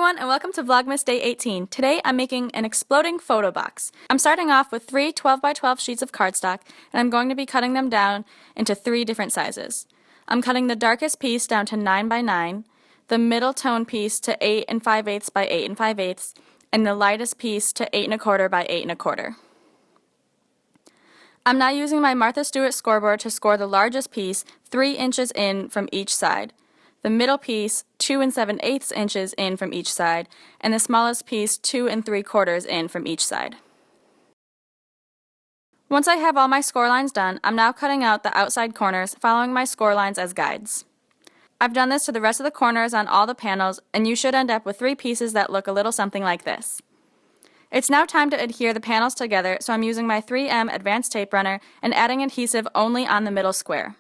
everyone, and welcome to Vlogmas Day 18. Today I'm making an exploding photo box. I'm starting off with 3 12x12 sheets of cardstock, and I'm going to be cutting them down into 3 different sizes. I'm cutting the darkest piece down to 9x9, the middle tone piece to 8 5/8 by 8 5/8, and the lightest piece to 8 1/4 by 8 1/4. I'm now using my Martha Stewart scoreboard to score the largest piece 3 inches in from each side, the middle piece 2 7/8 inches in from each side, and the smallest piece 2 3/4 in from each side. Once I have all my score lines done, I'm now cutting out the outside corners, following my score lines as guides. I've done this to the rest of the corners on all the panels, and you should end up with 3 pieces that look a little something like this. It's now time to adhere the panels together, so I'm using my 3M advanced tape runner and adding adhesive only on the middle square.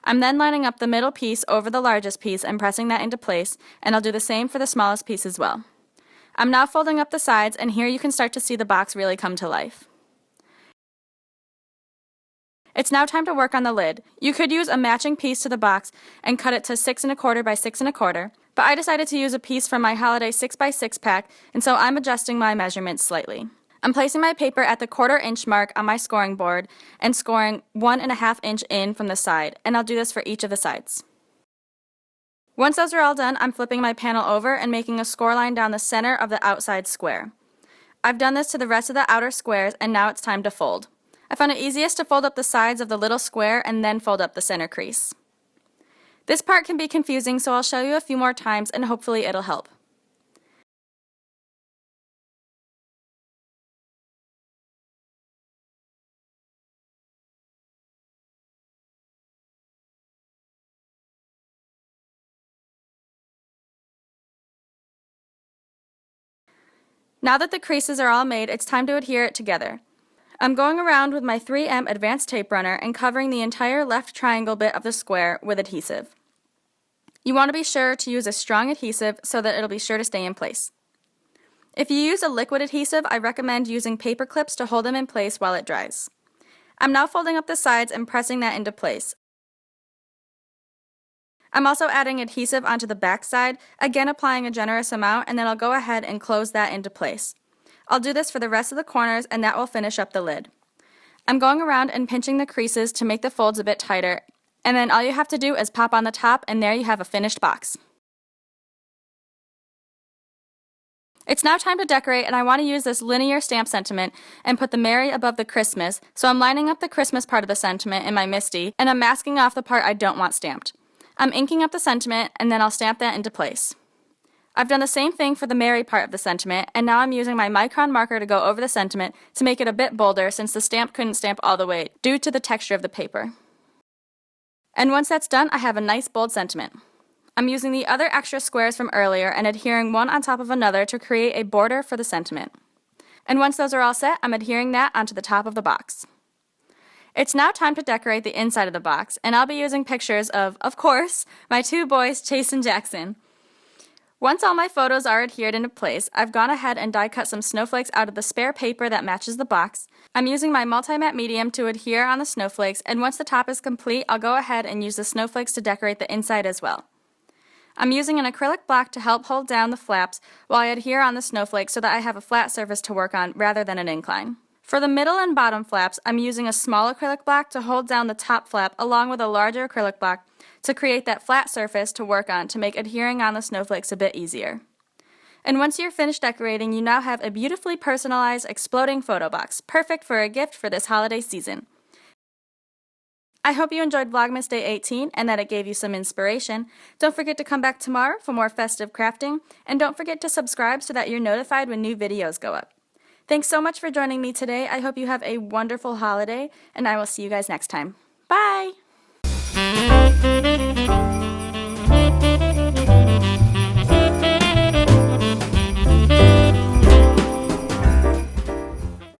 I'm then lining up the middle piece over the largest piece and pressing that into place, and I'll do the same for the smallest piece as well. I'm now folding up the sides, and here you can start to see the box really come to life. It's now time to work on the lid. You could use a matching piece to the box and cut it to 6 1/4 by 6 1/4, but I decided to use a piece from my holiday 6x6 pack, and so I'm adjusting my measurements slightly. I'm placing my paper at the 1/4 inch mark on my scoring board and scoring 1 1/2 inch in from the side, and I'll do this for each of the sides. Once those are all done, I'm flipping my panel over and making a score line down the center of the outside square. I've done this to the rest of the outer squares, and now it's time to fold. I found it easiest to fold up the sides of the little square and then fold up the center crease. This part can be confusing, so I'll show you a few more times and hopefully it'll help. Now that the creases are all made, it's time to adhere it together. I'm going around with my 3M advanced tape runner and covering the entire left triangle bit of the square with adhesive. You want to be sure to use a strong adhesive so that it'll be sure to stay in place. If you use a liquid adhesive, I recommend using paper clips to hold them in place while it dries. I'm now folding up the sides and pressing that into place. I'm also adding adhesive onto the back side, again applying a generous amount, and then I'll go ahead and close that into place. I'll do this for the rest of the corners, and that will finish up the lid. I'm going around and pinching the creases to make the folds a bit tighter, and then all you have to do is pop on the top, and there you have a finished box. It's now time to decorate, and I want to use this linear stamp sentiment and put the Merry above the Christmas, so I'm lining up the Christmas part of the sentiment in my MISTI, and I'm masking off the part I don't want stamped. I'm inking up the sentiment, and then I'll stamp that into place. I've done the same thing for the Merry part of the sentiment, and now I'm using my micron marker to go over the sentiment to make it a bit bolder since the stamp couldn't stamp all the way due to the texture of the paper. And once that's done, I have a nice bold sentiment. I'm using the other extra squares from earlier and adhering one on top of another to create a border for the sentiment. And once those are all set, I'm adhering that onto the top of the box. It's now time to decorate the inside of the box, and I'll be using pictures of course, my 2 boys, Chase and Jackson. Once all my photos are adhered into place, I've gone ahead and die cut some snowflakes out of the spare paper that matches the box. I'm using my multi-matte medium to adhere on the snowflakes, and once the top is complete, I'll go ahead and use the snowflakes to decorate the inside as well. I'm using an acrylic block to help hold down the flaps while I adhere on the snowflakes so that I have a flat surface to work on rather than an incline. For the middle and bottom flaps, I'm using a small acrylic block to hold down the top flap along with a larger acrylic block to create that flat surface to work on to make adhering on the snowflakes a bit easier. And once you're finished decorating, you now have a beautifully personalized exploding photo box, perfect for a gift for this holiday season. I hope you enjoyed Vlogmas Day 18 and that it gave you some inspiration. Don't forget to come back tomorrow for more festive crafting, and don't forget to subscribe so that you're notified when new videos go up. Thanks so much for joining me today. I hope you have a wonderful holiday, and I will see you guys next time. Bye!